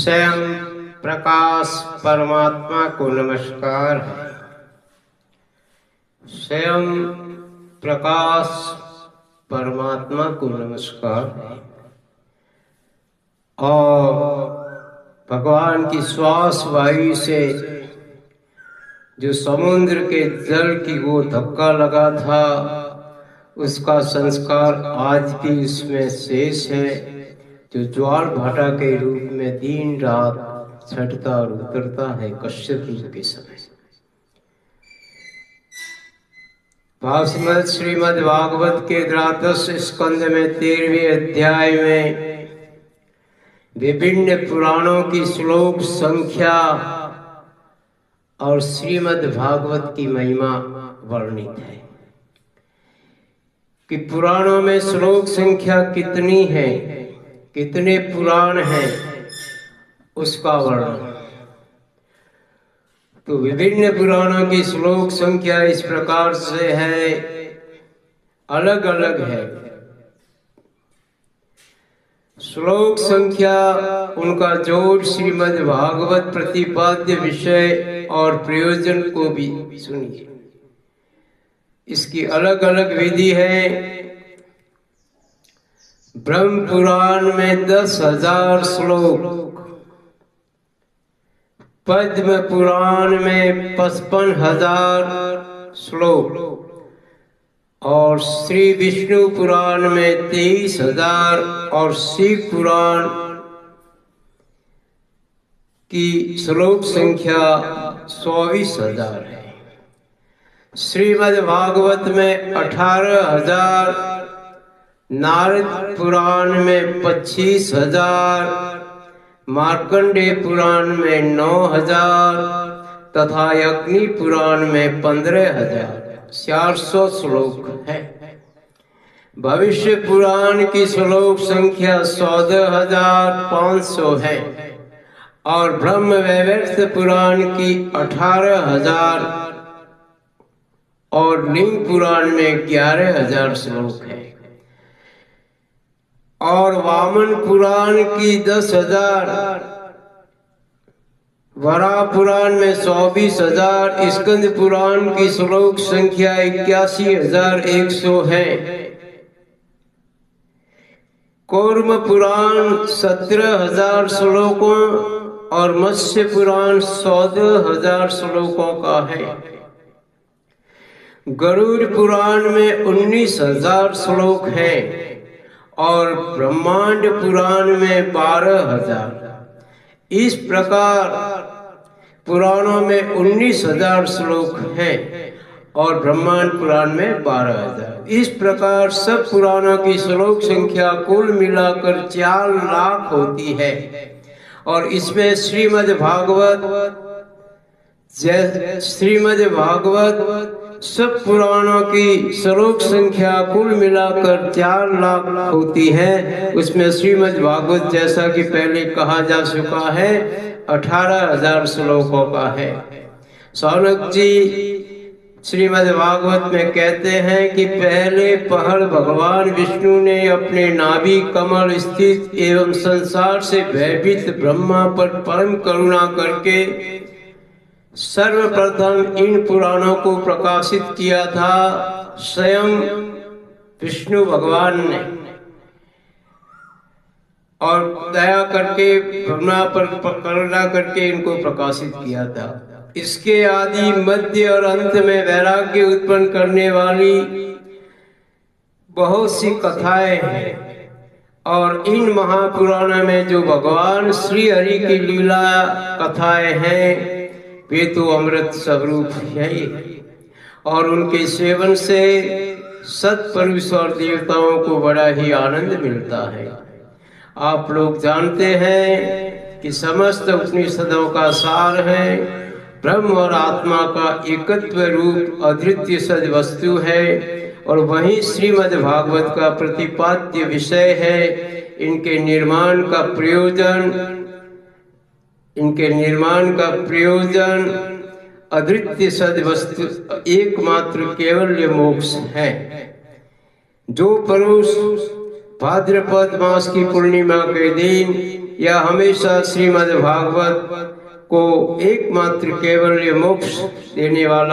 स्वयं प्रकाश परमात्मा को नमस्कार है। स्वयं प्रकाश परमात्मा को नमस्कार है। और भगवान की श्वास वायु से जो समुद्र के जल की वो धक्का लगा था, उसका संस्कार आज भी उसमें शेष है, जो ज्वार भाटा के रूप में दिन रात छटता और उतरता है कश्यप ऋतु के समय। भागवत श्रीमद् भागवत के द्वादश स्कंद में 13वें अध्याय में विभिन्न पुराणों की श्लोक संख्या और श्रीमद् भागवत की महिमा वर्णित है कि पुराणों में श्लोक संख्या कितनी है, कितने पुराण हैं, उसका वर्णन। तो विभिन्न पुराणों की श्लोक संख्या इस प्रकार से है, अलग अलग है। श्लोक संख्या उनका जोड़ श्रीमद् भागवत प्रतिपाद्य विषय और प्रयोजन को भी सुनिए। इसकी अलग अलग विधि है। ब्रह्म पुराण में 10,000 श्लोक, पद्म पुराण में 55,000 श्लोक और श्री विष्णु पुराण में 23,000 और शिव पुराण की श्लोक संख्या 24,000 है। श्रीमद् भागवत में 18,000, नारद पुराण में 25,000, मार्कंडेय पुराण में 9,000 तथा अग्नि पुराण में 15,000, 400 श्लोक है। भविष्य पुराण की श्लोक संख्या 14,500 है और ब्रह्म वैवर्त पुराण की 18,000 और लिंग पुराण में 11,000 श्लोक है और वामन पुराण की 10,000, वराह पुराण में 24,000, स्कंद पुराण की श्लोक संख्या 81,100 है। कूर्म पुराण 17,000 श्लोकों और मत्स्य पुराण 14,000 श्लोकों का है। गरुड़ पुराण में 19,000 श्लोक है और ब्रह्मांड पुराण में 12,000। इस प्रकार पुराणों में 19,000 श्लोक हैं और ब्रह्मांड पुराण में 12,000। इस प्रकार सब पुराणों की श्लोक संख्या कुल मिलाकर 4 लाख होती है और इसमें श्रीमद् भागवत सब पुराणों की श्लोक संख्या कुल मिलाकर 4 लाख होती है। उसमें श्रीमद् भागवत, जैसा कि पहले कहा जा चुका है, 18,000 श्लोकों का है। शौनक जी श्रीमद् भागवत में कहते हैं कि पहले पहल भगवान विष्णु ने अपने नाभि कमल स्थित एवं संसार से भयभीत ब्रह्मा पर परम करुणा करके सर्वप्रथम इन पुराणों को प्रकाशित किया था स्वयं विष्णु भगवान ने, और दया करके ब्रह्मा पर करुणा करके इनको प्रकाशित किया था। इसके आदि मध्य और अंत में वैराग्य उत्पन्न करने वाली बहुत सी कथाएं हैं और इन महापुराणों में जो भगवान श्री हरि की लीला कथाएं हैं वे तो अमृत स्वरूप है और उनके सेवन से सत्पुरुष और देवताओं को बड़ा ही आनंद मिलता है। आप लोग जानते हैं कि समस्त उपनिषदों का सार है, ब्रह्म और आत्मा का एकत्व रूप अद्वितीय सद वस्तु है और वही श्रीमद् भागवत का प्रतिपाद्य विषय है। इनके निर्माण का प्रयोजन अद्वितीय सद वस्तु एकमात्र केवल मोक्ष है। जो पुरुष भाद्रपद मास की पूर्णिमा के दिन या हमेशा श्रीमद् भागवत को एकमात्र केवल मोक्ष देने वाला